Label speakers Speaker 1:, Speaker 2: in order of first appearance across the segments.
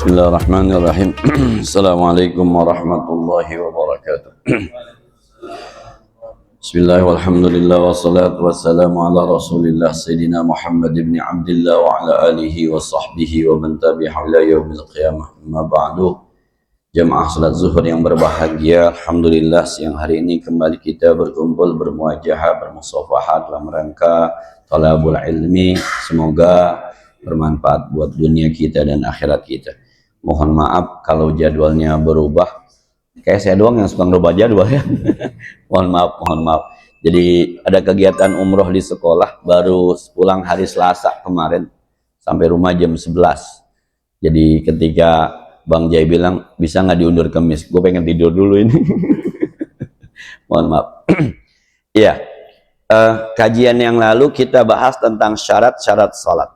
Speaker 1: Bismillahirrahmanirrahim. Assalamualaikum warahmatullahi wabarakatuh. Bismillah walhamdulillah wassalatu wassalamu ala rasulillah Sayyidina Muhammad ibn Abdillah wa ala alihi wa sahbihi wa man tabi'ahu ila yaumil qiyamah. Amma ba'du. Jamaah salat zuhur yang berbahagia, alhamdulillah siang hari ini kembali kita berkumpul, bermuajahah, bermusafahat dalam rangka talabul ilmi. Semoga bermanfaat buat dunia kita dan akhirat kita. Mohon maaf kalau jadwalnya berubah. Kayak saya doang yang suka ngerubah jadwal ya. Mohon maaf. Jadi ada kegiatan umroh di sekolah, baru pulang hari Selasa kemarin, sampai rumah jam 11. Jadi ketika Bang Jai bilang, bisa nggak diundur Kamis? Gue pengen tidur dulu ini. Mohon maaf. Iya, kajian yang lalu kita bahas tentang syarat-syarat salat.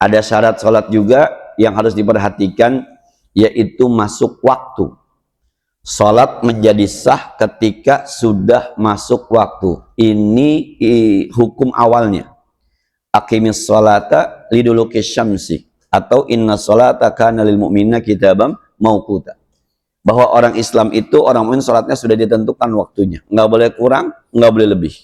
Speaker 1: Ada syarat salat juga yang harus diperhatikan, yaitu masuk waktu. Salat menjadi sah ketika sudah masuk waktu. Ini hukum awalnya. Aqimis sholata liduluki syamsi, atau inna sholata kana lil mu'minina kitabam mauquta. Bahwa orang Islam itu, orang mukmin salatnya sudah ditentukan waktunya. Nggak boleh kurang, nggak boleh lebih.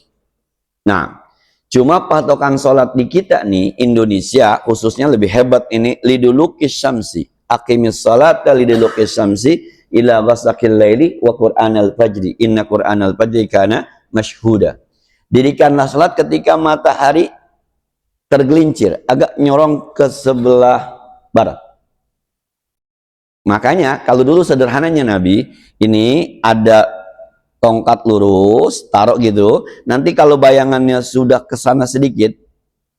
Speaker 1: Nah, cuma patokan sholat di kita nih, Indonesia khususnya lebih hebat ini, liduluki syamsi, aqimis sholata liduluki syamsi ila ghasaqil laili wa qur'anal fajri inna qur'anal fajri kana mashhuda. Dirikanlah salat ketika matahari tergelincir, agak nyorong ke sebelah barat. Makanya kalau dulu sederhananya Nabi, ini ada tongkat lurus, taruh gitu. Nanti kalau bayangannya sudah ke sana sedikit,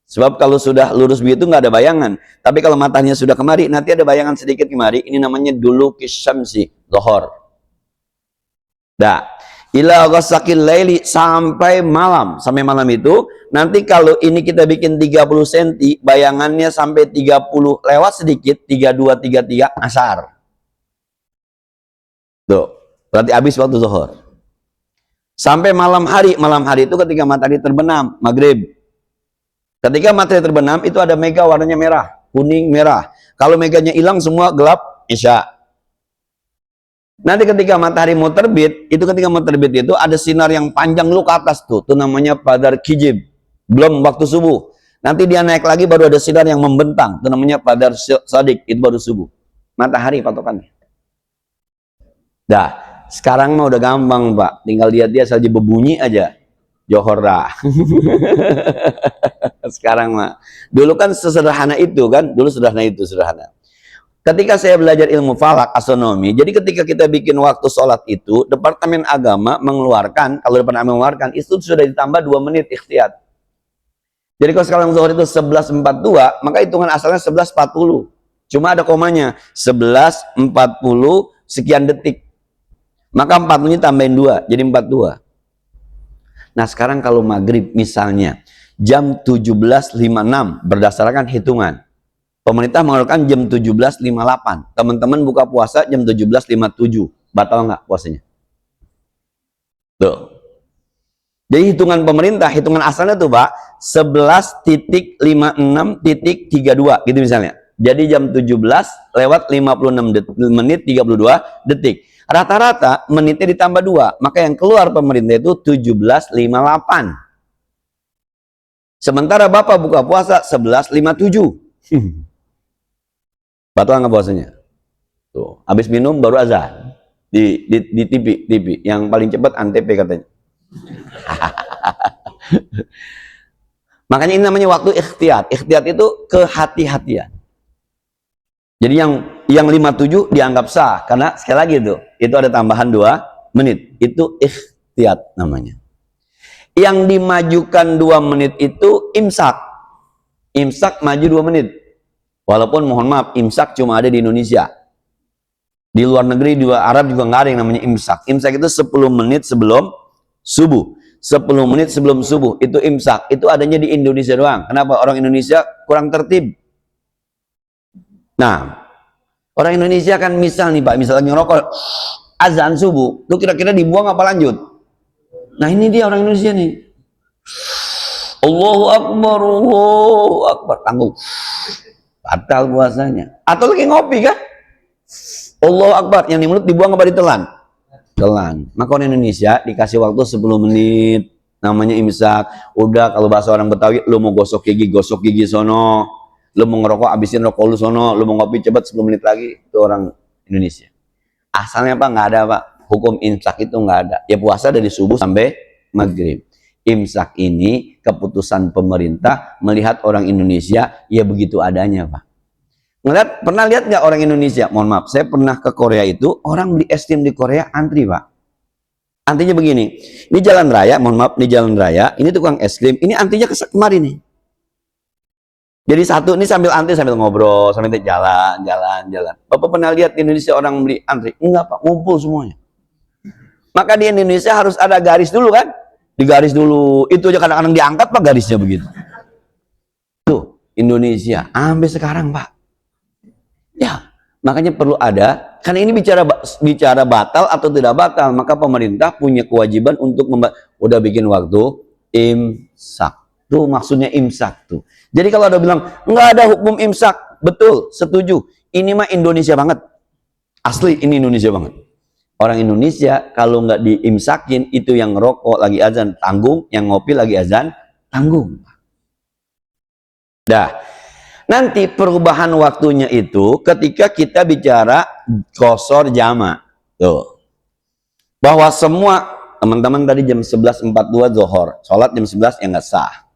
Speaker 1: sebab kalau sudah lurus begitu nggak ada bayangan. Tapi kalau matanya sudah kemari, nanti ada bayangan sedikit kemari. Ini namanya duluki syamsi, zuhur. Dah, ila ghasaqil laili, sampai malam. Sampai malam itu, nanti kalau ini kita bikin 30 cm, bayangannya sampai 30 lewat sedikit, 32, 33, asar. Tuh, berarti habis waktu zuhur. Sampai malam hari itu ketika matahari terbenam, maghrib. Ketika matahari terbenam itu ada mega warnanya merah, kuning, merah. Kalau meganya hilang semua gelap, isya. Nanti ketika matahari mau terbit, itu ada sinar yang panjang lu ke atas tuh, itu namanya padar kijib. Belum waktu subuh. Nanti dia naik lagi baru ada sinar yang membentang, itu namanya padar sadik, itu baru subuh. Matahari patokannya. Dah, sekarang mah udah gampang, Pak. Tinggal lihat dia saja berbunyi aja. Johor dah. Sekarang mah. Dulu kan sesederhana itu kan. Sederhana. Ketika saya belajar ilmu falak, astronomi, jadi ketika kita bikin waktu sholat itu, Departemen Agama mengeluarkan, kalau Departemen mengeluarkan, itu sudah ditambah 2 menit ikhtiyat. Jadi kalau sekarang zuhur itu 11.42, maka hitungan asalnya 11.40. Cuma ada komanya, 11.40 sekian detik. Maka 40-nya tambahin 2, jadi 42. Nah sekarang kalau maghrib misalnya, jam 17.56 berdasarkan hitungan. Pemerintah mengeluarkan jam 17.58. Teman-teman buka puasa jam 17.57. Batal nggak puasanya? Tuh. Jadi hitungan pemerintah, hitungan asalnya tuh Pak, 11.56.32 gitu misalnya. Jadi jam 17 lewat 56 menit 32 detik. Rata-rata menitnya ditambah 2. Maka yang keluar pemerintah itu 17.58. Sementara Bapak buka puasa 11.57. Batal nggak puasanya? Tuh, habis minum baru azan. Di TV. Yang paling cepat Antv katanya. Makanya ini namanya waktu ikhtiyat. Ikhtiyat itu kehati-hatian. Jadi yang 57 dianggap sah karena sekali lagi itu ada tambahan 2 menit. Itu ikhtiyat namanya. Yang dimajukan 2 menit itu imsak. Imsak maju 2 menit. Walaupun mohon maaf, imsak cuma ada di Indonesia. Di luar negeri, di luar Arab juga nggak ada yang namanya imsak. Imsak itu 10 menit sebelum subuh. 10 menit sebelum subuh itu imsak. Itu adanya di Indonesia doang. Kenapa? Orang Indonesia kurang tertib. Nah, orang Indonesia kan misal nih Pak, misalnya ngerokok, azan subuh, itu kira-kira dibuang apa lanjut? Nah ini dia orang Indonesia nih. Allahu Akbar, tangguh. Batal puasanya. Atau lagi ngopi kan? Allahu Akbar, yang di mulut dibuang apa ditelan? Telan. Maka orang Indonesia dikasih waktu 10 menit, namanya imsak. Udah, kalau bahasa orang Betawi, lu mau gosok gigi sono. Lu mau ngerokok, abisin rokok lu sono. Lu mau ngopi, cepet 10 menit lagi. Itu orang Indonesia. Asalnya Pak, nggak ada Pak. Hukum imsak itu nggak ada. Ya puasa dari subuh sampai maghrib. Imsak ini keputusan pemerintah melihat orang Indonesia, ya begitu adanya Pak. Pernah lihat nggak orang Indonesia? Mohon maaf, saya pernah ke Korea itu, orang beli es krim di Korea antri Pak. Antrinya begini, ini jalan raya, mohon maaf, ini jalan raya, ini tukang es krim, ini antrinya kemari nih. Jadi satu, ini sambil antri, sambil ngobrol, sambil jalan. Bapak pernah lihat di Indonesia orang beli antri? Enggak Pak, ngumpul semuanya. Maka di Indonesia harus ada garis dulu kan? Digaris dulu, itu aja kadang-kadang diangkat Pak garisnya begitu. Tuh, Indonesia, sampai sekarang Pak. Ya, makanya perlu ada, karena ini bicara batal atau tidak batal, maka pemerintah punya kewajiban untuk udah bikin waktu imsak. Tuh maksudnya imsak tuh. Jadi kalau ada bilang nggak ada hukum imsak, betul, setuju. Ini mah Indonesia banget. Asli ini Indonesia banget. Orang Indonesia kalau nggak diimsakin, itu yang ngerokok lagi azan tanggung, yang ngopi lagi azan tanggung. Dah. Nanti perubahan waktunya itu ketika kita bicara qashar jamak. Tuh. Bahwa semua teman-teman tadi jam 11.42 zuhur, sholat jam 11 yang nggak sah.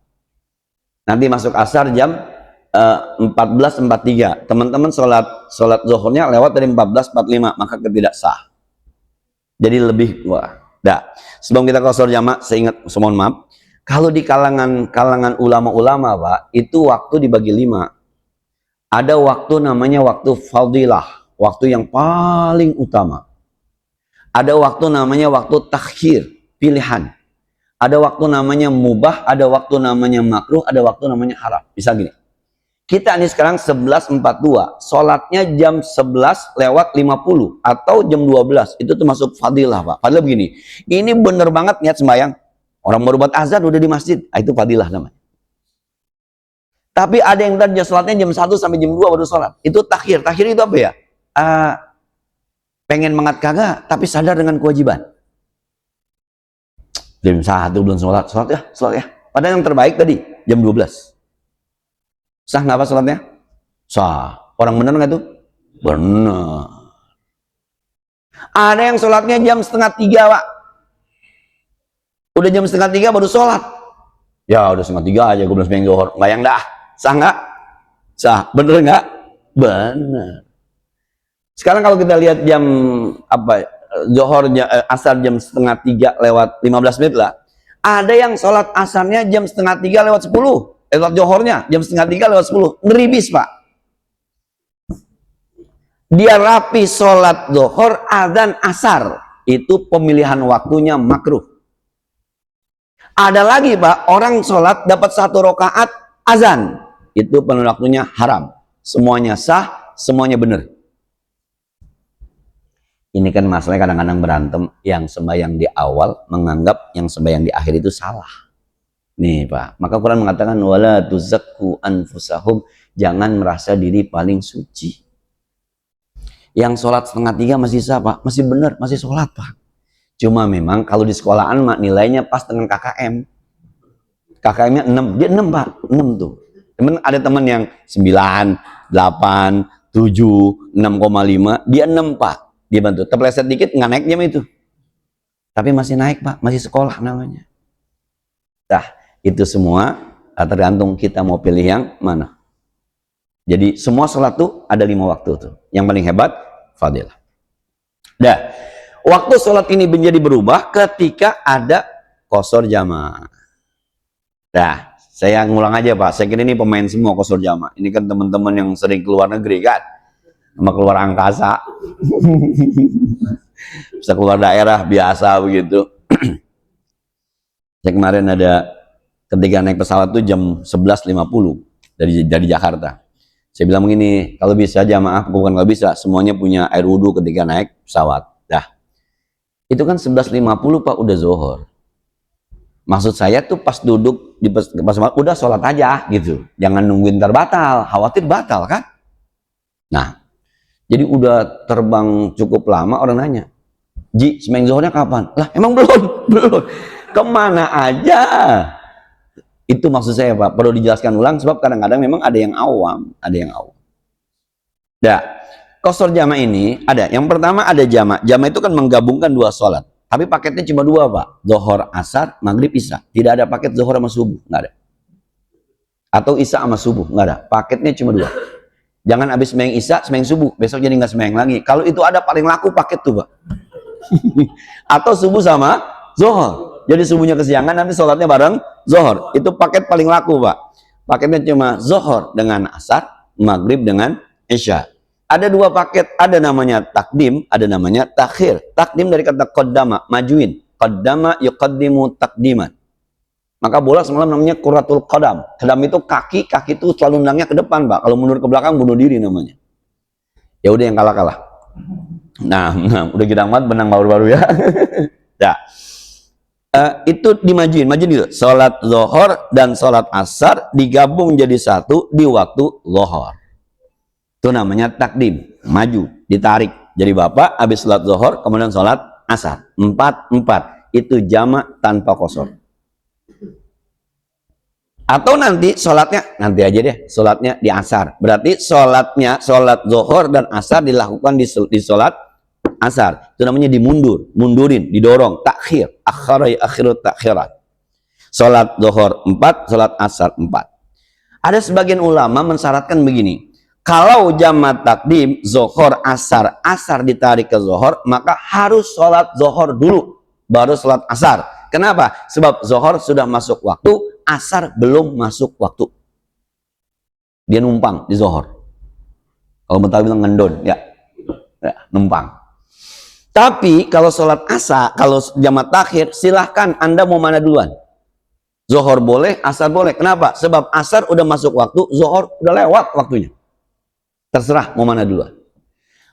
Speaker 1: Nanti masuk asar jam 14.43. Teman-teman sholat zuhurnya lewat dari 14.45, maka tidak sah. Jadi lebih dah. Sebelum kita qashar jamak, saya ingat, mohon maaf, kalau di kalangan ulama-ulama Pak, itu waktu dibagi 5. Ada waktu namanya waktu fadilah, waktu yang paling utama. Ada waktu namanya waktu takhir, pilihan. Ada waktu namanya mubah, ada waktu namanya makruh, ada waktu namanya haram. Bisa gini. Kita ini sekarang 11.42, sholatnya jam 11 lewat 50 atau jam 12. Itu termasuk fadilah Pak. Fadilah begini, ini bener banget niat sembahyang. Orang baru buat azan udah di masjid, itu fadilah namanya. Tapi ada yang tadi sholatnya jam 1 sampai jam 2 baru sholat. Itu takhir. Takhir itu apa ya? Pengen banget kagak, tapi sadar dengan kewajiban. Jam 1 belum sholat ya. Padahal yang terbaik tadi, jam 12. Sah nggak Pak sholatnya? Sah. Orang benar nggak tuh? Benar. Ada yang sholatnya jam 2:30 Pak. Udah jam 2:30 baru sholat. Ya udah 2:30 aja, gue belum sembahyang zuhur. Bayang dah. Sah nggak? Sah. Bener nggak? Bener. Sekarang kalau kita lihat jam zuhurnya, asar jam 2:30 lewat 15 menit lah. Ada yang sholat asarnya jam 2:30 lewat 10. Lewat zuhurnya jam 2:30 lewat 10. Ngeribis Pak. Dia rapi sholat zuhur, azan asar. Itu pemilihan waktunya makruh. Ada lagi Pak, orang sholat dapat 1 rakaat azan. Itu penuh waktunya haram. Semuanya sah, semuanya benar. Ini kan masalahnya kadang-kadang berantem. Yang sembahyang di awal menganggap yang sembahyang di akhir itu salah. Nih Pak, maka Quran mengatakan wala tuzakku anfusahum, jangan merasa diri paling suci. Yang sholat 2:30 masih sah Pak, masih benar, masih sholat Pak. Cuma memang kalau di sekolahan mak nilainya pas dengan KKM. KKM-nya 6, dia 6 Pak, 6 tuh. Ada teman yang 9, 8, 7, 6,5, dia 6 Pak. Dia bantu, terpeleset dikit nggak naik jam itu. Tapi masih naik Pak, masih sekolah namanya. Nah, itu semua tergantung kita mau pilih yang mana. Jadi semua sholat tuh ada 5 waktu tuh. Yang paling hebat, fadilah. Dah. Waktu sholat ini menjadi berubah ketika ada qashar jamak. Nah, saya ngulang aja Pak. Saya kira ini pemain semua qashar jamak. Ini kan teman-teman yang sering keluar negeri kan, sama keluar angkasa, bisa keluar daerah biasa begitu. Saya kemarin ada ketika naik pesawat tuh jam 11.50 dari Jakarta. Saya bilang begini, kalau bisa jamaah, bukan kalau bisa, semuanya punya air wudhu ketika naik pesawat. Itu kan 11.50 Pak udah zuhur. Maksud saya tuh pas duduk di pesawat udah sholat aja gitu. Jangan nungguin terbatal, khawatir batal kan. Nah, Jadi udah terbang cukup lama, orang nanya, Ji, sembahyang zuhurnya kapan? Lah, emang belum? Belum. Kemana aja? Itu maksud saya, Pak. Perlu dijelaskan ulang, sebab kadang-kadang memang ada yang awam. Ada yang awam. Nah, qasar jamak ini ada. Yang pertama ada jamak. Jamak itu kan menggabungkan dua sholat. Tapi paketnya cuma dua, Pak. Zuhur, asar, maghrib, isya. Tidak ada paket zuhur sama subuh. Nggak ada. Atau isya sama subuh. Nggak ada. Paketnya cuma dua. Jangan habis sembahyang isya, sembahyang subuh. Besok jadi nggak sembahyang lagi. Kalau itu ada, paling laku paket tuh, Pak. Atau subuh sama zuhur. Jadi subuhnya kesiangan, nanti sholatnya bareng zuhur. Itu paket paling laku, Pak. Paketnya cuma zuhur dengan asar, maghrib dengan isya. Ada dua paket, ada namanya takdim, ada namanya takhir. Takdim dari kata qaddama, majuin. Qaddama yuqaddimu takdiman. Maka bola semalam namanya qurratul qadam. Qadam itu kaki, kaki itu selalu nendangnya ke depan, Pak. Kalau mundur ke belakang, bunuh diri namanya. Ya udah yang kalah-kalah. Nah, udah kita amat benang baru-baru ya. Ya. Itu dimajuin, majuin itu. Salat zuhur dan salat asar digabung jadi satu di waktu zuhur. Itu namanya takdim, maju, ditarik. Jadi Bapak habis salat zuhur kemudian salat asar. 4-4. Itu jamak tanpa qasar. Atau nanti sholatnya, nanti aja deh, sholatnya di asar. Berarti sholatnya, sholat zuhur dan asar dilakukan di sholat asar. Itu namanya mundurin, didorong, takhir, akhirut takhirat. Sholat zuhur 4, sholat asar 4. Ada sebagian ulama mensyaratkan begini, kalau jamak takdim, zuhur, asar, asar ditarik ke zuhur, maka harus sholat zuhur dulu, baru sholat asar. Kenapa? Sebab zuhur sudah masuk waktu, asar belum masuk waktu. Dia numpang di zuhur. Kalau Betawi bilang ngendon, ya, numpang. Tapi kalau sholat asar, kalau jamak takhir, silahkan Anda mau mana duluan. Zuhur boleh, asar boleh. Kenapa? Sebab asar udah masuk waktu, zuhur udah lewat waktunya. Terserah mau mana duluan.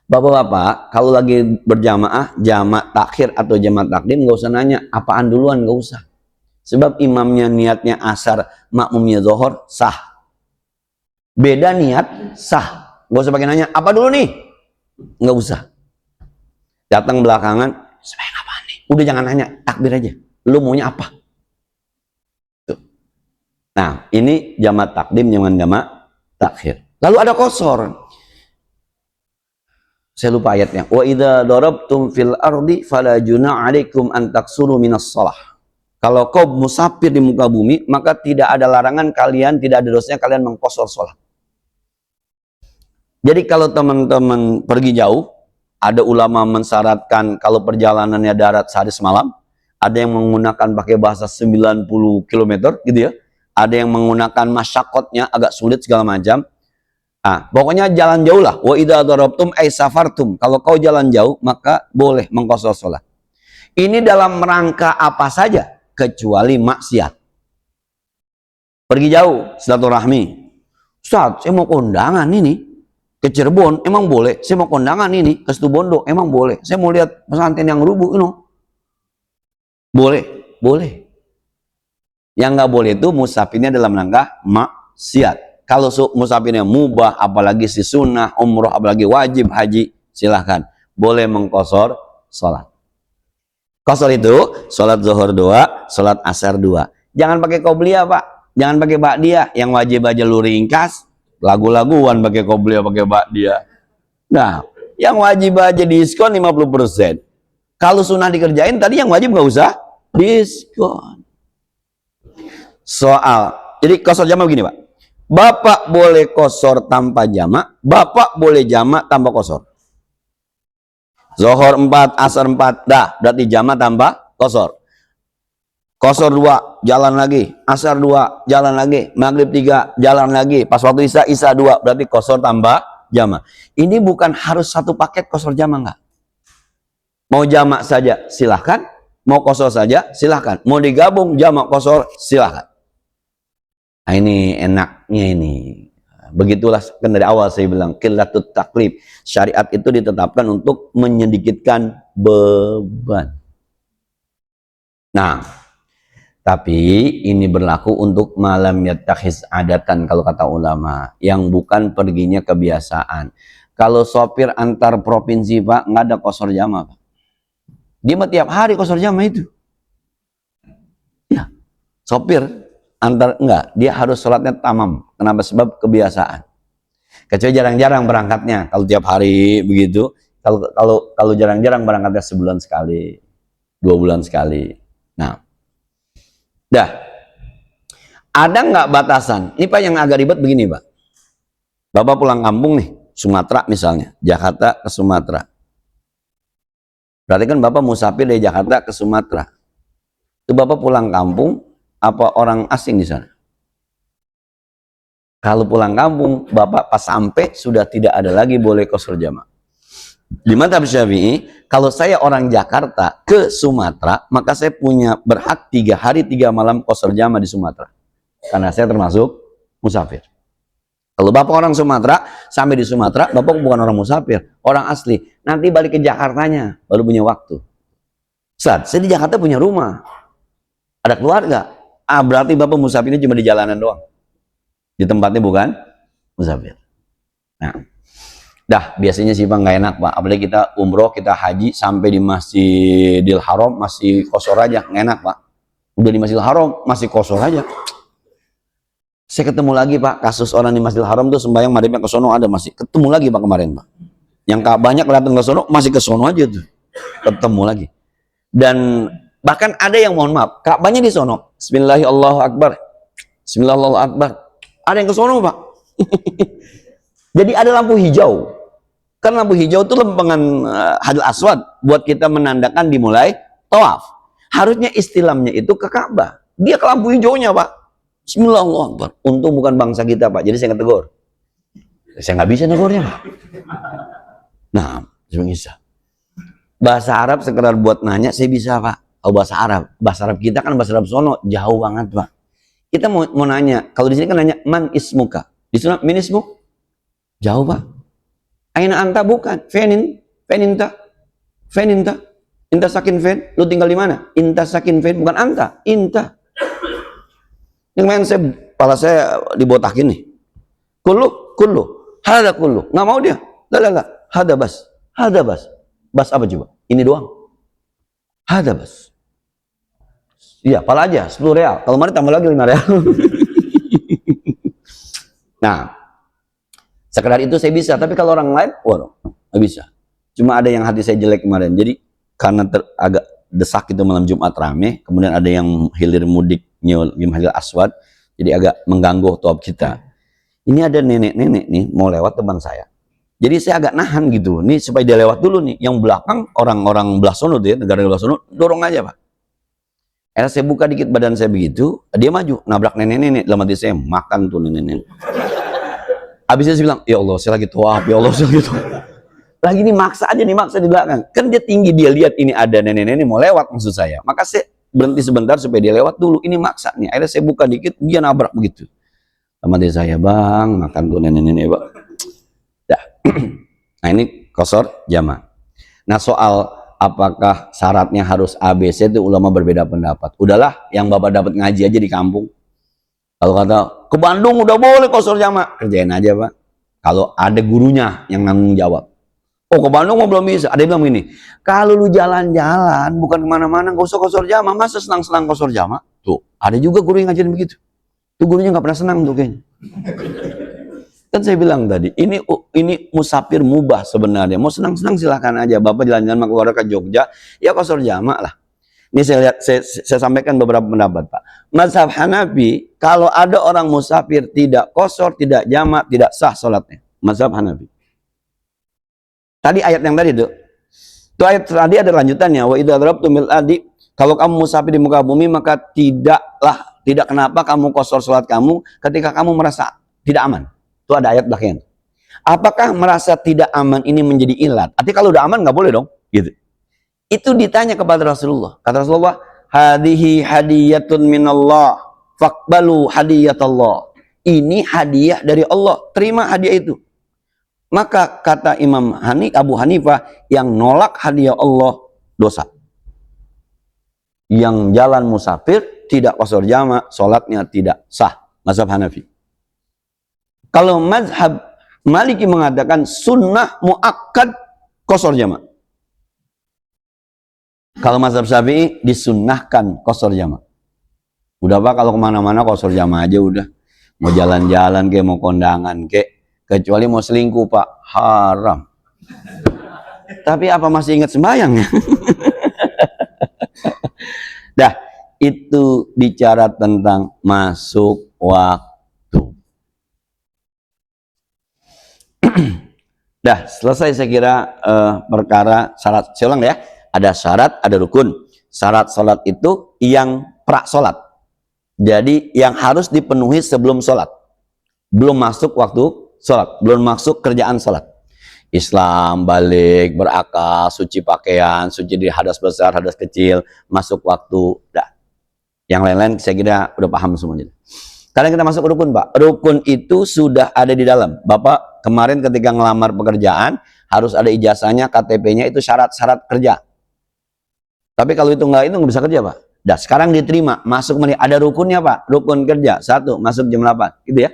Speaker 1: Bapak-bapak, kalau lagi berjamaah, jamak takhir atau jamak takdim, nggak usah nanya apaan duluan, nggak usah. Sebab imamnya niatnya asar, makmumnya zuhur, sah. Beda niat, sah. Nggak usah pakai nanya, apa dulu nih? Nggak usah. Datang belakangan, sembahyang apaan nih? Udah jangan nanya, takbir aja. Lu maunya apa? Tuh. Nah, ini jamak takdim, jamak takhir. Lalu ada qasar. Saya lupa ayatnya. Wa idza darabtum fil ardi fala junaha 'alaikum an taksuru minas shalah. Kalau kau musafir di muka bumi, maka tidak ada larangan kalian, tidak ada dosanya kalian mengqasar salat. Jadi kalau teman-teman pergi jauh, ada ulama mensyaratkan kalau perjalanannya darat sehari semalam, ada yang menggunakan pakai bahasa 90 km gitu ya. Ada yang menggunakan masyakotnya agak sulit segala macam. Ah, pokoknya jalan jauh lah. Wa idza darabtum ay safartum. Kalau kau jalan jauh, maka boleh mengqasar salat. Ini dalam rangka apa saja kecuali maksiat. Pergi jauh, silaturahmi. Ustaz, saya mau kondangan ini ke Cirebon, emang boleh? Saya mau kondangan ini ke Situbondo, emang boleh? Saya mau lihat pesantren yang rubuh, boleh, boleh. Yang nggak boleh itu musafirnya dalam rangka maksiat. Kalau musafirnya mubah, apalagi si sunnah, umroh, apalagi wajib haji, silahkan. Boleh mengqasar sholat. Qasar itu, sholat zuhur 2, sholat asar 2. Jangan pakai qobliyah, Pak. Jangan pakai ba'diyah. Yang wajib aja lu ringkas, lagu-laguan pakai qobliyah, pakai ba'diyah. Nah, yang wajib aja diskon 50%. Kalau sunnah dikerjain, tadi yang wajib nggak usah diskon. Jadi qasar jamak begini, Pak. Bapak boleh qasar tanpa jamak, Bapak boleh jamak tanpa qasar. Zuhur 4, asar 4, dah berarti jamak tanpa qasar. Qasar 2, jalan lagi. Asar 2, jalan lagi. Maghrib 3, jalan lagi. Pas waktu isya 2, berarti qasar tanpa jamak. Ini bukan harus satu paket qasar jamak, enggak. Mau jamak saja silahkan, mau qasar saja silahkan. Mau digabung jamak qasar silahkan. Nah, ini enaknya ini. Begitulah kan dari awal saya bilang qillatut taklif. Syariat itu ditetapkan untuk menyedikitkan beban. Nah, tapi ini berlaku untuk malam yattakhis adatan kalau kata ulama, yang bukan perginya kebiasaan. Kalau sopir antar provinsi Pak, nggak ada qashar jama Pak. Dia mah tiap hari qashar jama itu. Ya, sopir antar enggak, dia harus sholatnya tamam. Kenapa? Sebab kebiasaan. Kecuali jarang-jarang berangkatnya. Kalau tiap hari begitu, kalau jarang-jarang berangkatnya sebulan sekali, 2 bulan sekali. Nah, dah. Ada nggak batasan? Ini Pak yang agak ribet begini Pak. Bapak pulang kampung nih, Sumatera misalnya, Jakarta ke Sumatera. Berarti kan Bapak musafir dari Jakarta ke Sumatera. Itu Bapak pulang kampung, apa orang asing di sana? Kalau pulang kampung, Bapak pas sampai sudah tidak ada lagi boleh qashar jama'. Di mazhab Syafi'i, kalau saya orang Jakarta ke Sumatera, maka saya punya berhak 3 hari 3 malam qashar jama' di Sumatera. Karena saya termasuk musafir. Kalau Bapak orang Sumatera, sampai di Sumatera, Bapak bukan orang musafir, orang asli. Nanti balik ke Jakartanya, baru punya waktu. Ustaz, saya di Jakarta punya rumah, ada keluarga. Berarti Bapak musafirnya cuma di jalanan doang. Di tempatnya bukan musafir. Nah, dah biasanya sih Pak nggak enak Pak. Apalagi kita umroh, kita haji, sampai di Masjidil Haram, masih qashar aja, nggak enak Pak. Udah di Masjidil Haram, masih qashar aja. Saya ketemu lagi Pak, kasus orang di Masjidil Haram tuh sembahyang maghribnya ke sono ada masih. Ketemu lagi Pak kemarin Pak. Yang banyak datang ke sono, masih ke sono aja tuh. Ketemu lagi. Dan bahkan ada yang mohon maaf, Ka'bahnya di sono. Bismillahirrahmanirrahim. Bismillahirrahmanirrahim. Ada yang ke sono Pak. Jadi ada lampu hijau. Kan lampu hijau itu lempengan Hajar Aswad buat kita menandakan dimulai tawaf. Harusnya istilahnya itu ke Ka'bah. Dia ke lampu hijaunya Pak. Bismillahirrahmanirrahim. Untung bukan bangsa kita Pak, jadi saya nggak tegur. Saya nggak bisa negurnya Pak. Nah, bisa. Bahasa Arab sekedar buat nanya saya bisa Pak. Oh, bahasa Arab kita kan bahasa Arab sono jauh banget Pak. Kita mau nanya, kalau di sini kan nanya man ismuka, di sana min ismuk, jauh Pak. Aina anta bukan, feninta, inta sakin fen, lu tinggal di mana? Inta sakin fen, bukan anta, inta. Yang main kepala saya dibotakin nih. Kullu, hada kullu. Nggak mau dia. Lah, hada bas. Bas apa coba? Ini doang. Hada bas. Iya, pala aja, 10 real. Kalau mari tambah lagi 5 real. Nah, sekedar itu saya bisa. Tapi kalau orang lain, waduh, nggak bisa. Cuma ada yang hati saya jelek kemarin. Jadi, karena agak desak itu malam Jumat rame, kemudian ada yang hilir mudiknya di Hajar Aswad, jadi agak mengganggu tawaf kita. Ini ada nenek-nenek nih mau lewat depan saya, jadi saya agak nahan gitu nih supaya dia lewat dulu nih. Yang belakang orang-orang belah sono tuh ya, negara belah sono, dorong aja Pak. Saya buka dikit badan saya begitu, dia maju nabrak nenek-nenek. Dalam hati saya, makan tuh nenek-nenek. Habisnya saya bilang, ya Allah saya lagi tawaf, ya Allah saya lagi tawaf. Lagi nih maksa aja nih, maksa di belakang. Kan dia tinggi, dia lihat ini ada nenek-nenek mau lewat maksud saya. Maka saya berhenti sebentar supaya dia lewat dulu. Ini maksa nih. Akhirnya saya buka dikit, dia nabrak begitu. Sama dia saya, bang, makan tuh nenek-nenek Pak. Dah. Nah ini qashar jama'. Nah soal apakah syaratnya harus ABC itu ulama berbeda pendapat. Udahlah, yang Bapak dapat ngaji aja di kampung. Kalau kata, ke Bandung udah boleh qashar jama'. Kerjain aja Pak. Kalau ada gurunya yang nanggung jawab. Oh ke Bandung mau belum bisa. Ada yang bilang begini, kalau lu jalan-jalan bukan kemana-mana gak usah qashar jama'. Masa senang-senang qashar jama'? Tuh ada juga guru yang ngajarin begitu. Tuh gurunya nggak pernah senang tuh kayaknya. Kan saya bilang tadi, ini musafir mubah sebenarnya. Mau senang-senang silakan aja. Bapak jalan-jalan sama keluarga ke Jogja, ya qashar jama' lah. Ini saya lihat, saya sampaikan beberapa pendapat Pak. Mazhab Hanafi, kalau ada orang musafir tidak qashar, tidak jama', tidak sah salatnya. Mazhab Hanafi. Tadi ayat yang tadi tuh ayat tadi ada lanjutannya. Wa idza darabtum bil adi, kalau kamu musafir di muka bumi maka tidak kenapa kamu qashar salat kamu ketika kamu merasa tidak aman. Itu ada ayat belakangnya. Apakah merasa tidak aman ini menjadi ilat? Artinya kalau udah aman nggak boleh dong, gitu. Itu ditanya kepada Rasulullah. Kata Rasulullah, hadihi hadiyatun minallah, faqbalu hadiyatallah. Ini hadiah dari Allah, terima hadiah itu. Maka kata Abu Hanifah, yang nolak hadiah Allah dosa. Yang jalan musafir tidak qashar jama', sholatnya tidak sah. Mazhab Hanafi. Kalau mazhab Maliki mengatakan sunnah muakkad qasar jamak. Kalau mazhab Syafi'i disunnahkan qasar jamak. Udah Pak, kalau kemana-mana qasar jamak aja udah. Mau jalan-jalan ke, mau kondangan ke, kecuali mau selingkuh Pak, haram. Tapi apa masih ingat sembahyang ya? Dah, itu bicara tentang masuk waktu. Dah, selesai saya kira perkara syarat. Saya ulang ya, ada syarat, ada rukun. Syarat sholat itu yang pra sholat. Jadi yang harus dipenuhi sebelum sholat. Belum masuk waktu sholat, belum masuk kerjaan sholat. Islam, balik, berakal, suci pakaian, suci di hadas besar, hadas kecil, masuk waktu. Dah. Yang lain-lain saya kira udah paham semuanya. Sekarang kita masuk ke rukun Pak. Rukun itu sudah ada di dalam. Bapak kemarin ketika ngelamar pekerjaan harus ada ijazahnya, KTP-nya, itu syarat-syarat kerja. Tapi kalau itu nggak bisa kerja Pak. Dah, sekarang diterima, masuk menit. Ada rukunnya Pak. Rukun kerja, 1, masuk jam 8. Gitu ya.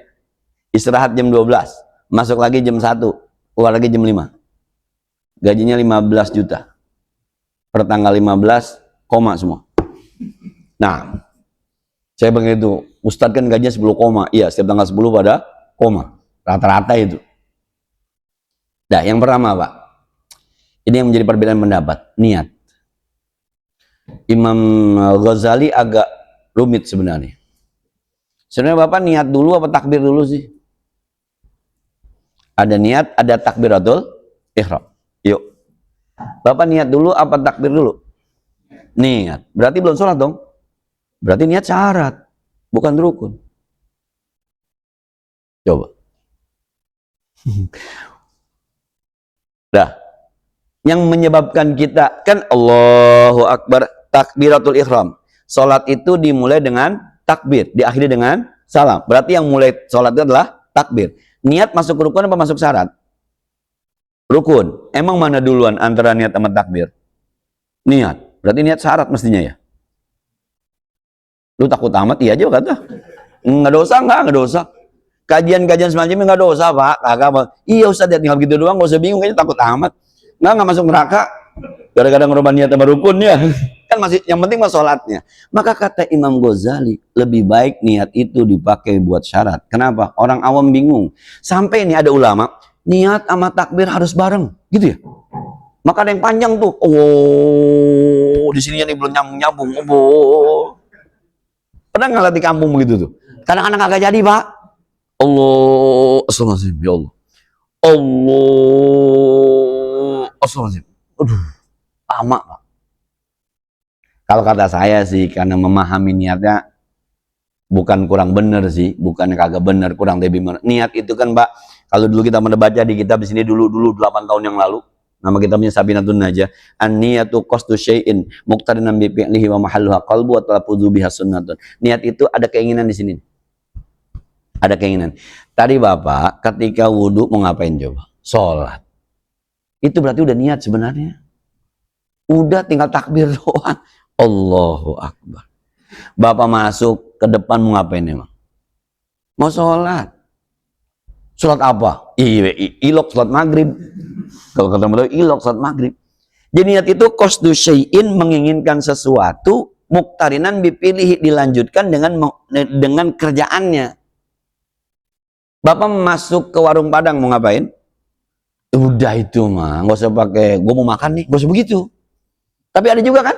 Speaker 1: Istirahat jam 12. Masuk lagi jam 1. Keluar lagi jam 5. Gajinya 15 juta. Per tanggal 15, koma semua. Nah, saya begitu. Ustadz kan gajinya 10 koma. Iya, setiap tanggal 10 pada koma. Rata-rata itu. Nah, yang pertama Pak. Ini yang menjadi perbedaan pendapat. Niat. Imam Ghazali agak rumit sebenarnya. Sebenarnya Bapak niat dulu apa takbir dulu sih? Ada niat, ada takbiratul ihram. Yuk. Bapak niat dulu apa takbir dulu? Niat. Berarti belum sholat dong? Berarti niat syarat, bukan rukun. Coba. Dah. Yang menyebabkan kita, kan Allahu Akbar, takbiratul ihram. Sholat itu dimulai dengan takbir, diakhiri dengan salam. Berarti yang mulai sholat itu adalah takbir. Niat masuk rukun apa masuk syarat? Rukun. Emang mana duluan antara niat sama takbir? Niat. Berarti niat syarat mestinya ya. Lu takut amat? Iya aja kata. Nggak dosa, nggak dosa. Kajian-kajian semacamnya nggak dosa Pak. Kagak. Iya Ustaz, ya tinggal gitu doang, nggak usah bingung, kayaknya takut amat. Nggak masuk neraka gara-gara ngerubah niat sama rukun ya. Kan masih yang penting mah sholatnya. Maka kata Imam Ghazali, lebih baik niat itu dipakai buat syarat. Kenapa? Orang awam bingung. Sampai ini ada ulama, niat sama takbir harus bareng, gitu ya. Maka ada yang panjang tuh. Oh, di sininya nih belum nyambung-nyambung. Oh. Pernah nggak lihat di kampung begitu tuh? Kadang-kadang kagak jadi, Pak. Allah, astagfirullahaladzim, ya Allah. Allah, astagfirullahaladzim. Aduh, lama Pak. Kalau kata saya sih, karena memahami niatnya bukan kurang bener sih, bukan kagak bener, kurang lebih bener. Niat itu kan Pak, kalau dulu kita baca di kitab di sini dulu 8 tahun yang lalu, nama kitabnya Sabinatun Najah. An-niyatu qasdu syai'in muqtarinan bi fi'lihi wa mahalluha qalbu wa talaffuzu biha sunnatun. Niat itu ada keinginan di sini. Ada keinginan. Tadi Bapak ketika wudhu mau ngapain coba? Sholat. Itu berarti udah niat sebenarnya. Udah tinggal takbir doang. Allahu Akbar. Bapak masuk ke depan mau ngapain emang? Mau sholat. Sholat apa? Ilok sholat maghrib. Kalau kata beliau ilok sholat maghrib. Jadi niat itu qasdu syai'in, menginginkan sesuatu, muqtarinan bipilih, dilanjutkan dengan kerjaannya. Bapak masuk ke warung Padang mau ngapain? Udah itu mah, nggak usah pakai gue mau makan nih, nggak usah begitu. Tapi ada juga kan,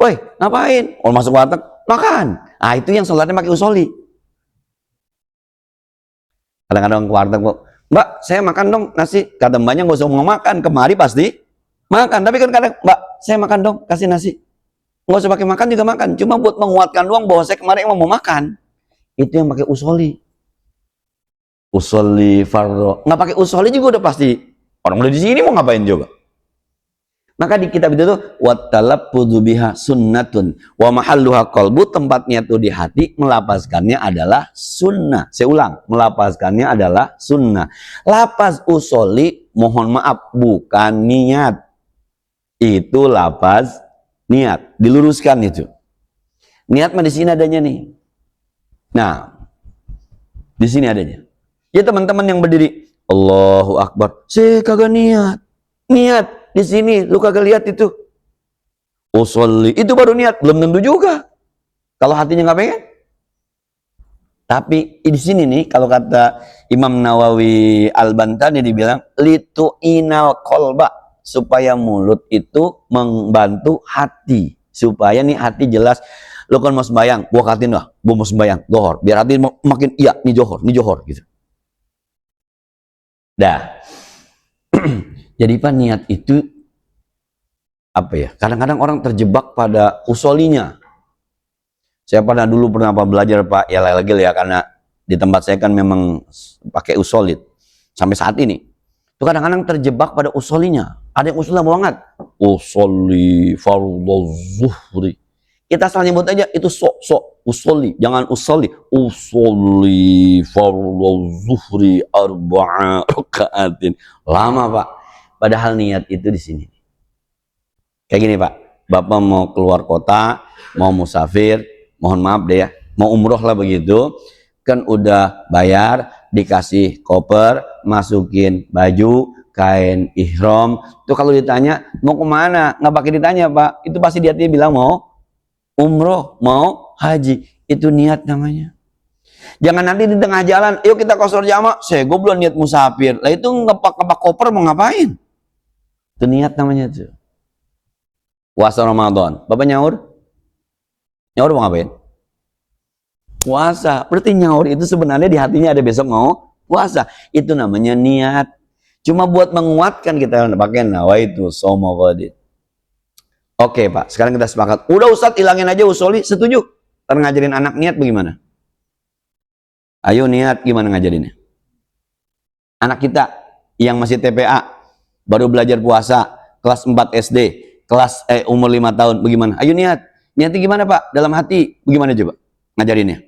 Speaker 1: woi ngapain? Oh masuk warteg makan. Ah itu yang sholatnya pakai usoli. Kadang-kadang ke warteg, Mbak saya makan dong nasi. Kata mbaknya nggak usah mau makan, kemari pasti makan. Tapi kan kadang Mbak saya makan dong kasih nasi. Nggak usah pakai makan juga makan, cuma buat menguatkan doang bahwa saya kemarin emang mau makan. Itu yang pakai usoli. Usolli fardo, nggak pakai usolli juga udah pasti orang udah di sini mau ngapain juga. Maka di kitab itu tuh watalaffuzu biha sunnatun wa mahalluha qalbu, tempatnya tuh di hati, melapazkannya adalah sunnah. Saya ulang, melapazkannya adalah sunnah. Lapaz usolli mohon maaf bukan niat, itu lapaz niat, diluruskan itu. Niat mah di sini adanya nih. Nah, di sini adanya. Ya teman-teman yang berdiri, Allahu Akbar. Saya kagak niat. Niat di sini, lu kagak lihat itu. Usolli, itu baru niat, belum tentu juga. Kalau hatinya nggak pengen. Tapi di sini nih, kalau kata Imam Nawawi Al-Bantani dibilang, litu inal kolba, supaya mulut itu membantu hati. Supaya nih hati jelas, lu kan mau sembayang, gua katin lah, gua mau sembayang, dohor. Biar hati makin, iya, nih johor, gitu. Dah. Jadi Pak, niat itu apa ya? Kadang-kadang orang terjebak pada usolinya. Saya dulu pernah belajar Pak, ya lagi ya, karena di tempat saya kan memang pakai usolid sampai saat ini. Itu kadang-kadang terjebak pada usolinya. Ada yang usulnya banget. Usoli fardhu zuhri. Kita asal nyebut aja itu sok usoli, jangan usoli. Usoli fardhu zuhri arba'a rakaatin. Lama Pak. Padahal niat itu di sini. Kayak gini Pak. Bapak mau keluar kota, mau musafir, mohon maaf deh ya, mau umroh lah begitu, kan udah bayar, dikasih koper, masukin baju, kain ihram. Itu kalau ditanya mau kemana, nggak pakai ditanya Pak, itu pasti dia bilang mau umroh, mau haji. Itu niat namanya. Jangan nanti di tengah jalan, yuk kita qashar jamaah, saya gue belum niat musafir, lah itu ngepak koper mau ngapain? Itu niat namanya tuh. Puasa Ramadan, Bapak nyaur? Nyaur mau ngapain? Puasa. Berarti nyaur itu sebenarnya di hatinya ada besok mau puasa. Itu namanya niat. Cuma buat menguatkan kita pakai nawaitu shauma ghadin. Oke Pak, sekarang kita sepakat. Udah Ustadz hilangin aja usoli, setuju? Ntar ngajarin anak niat bagaimana? Ayo niat gimana ngajarinnya? Anak kita yang masih TPA, baru belajar puasa, kelas 4 SD, umur 5 tahun, bagaimana? Ayo niat. Niatnya gimana Pak? Dalam hati, bagaimana coba ngajarinnya?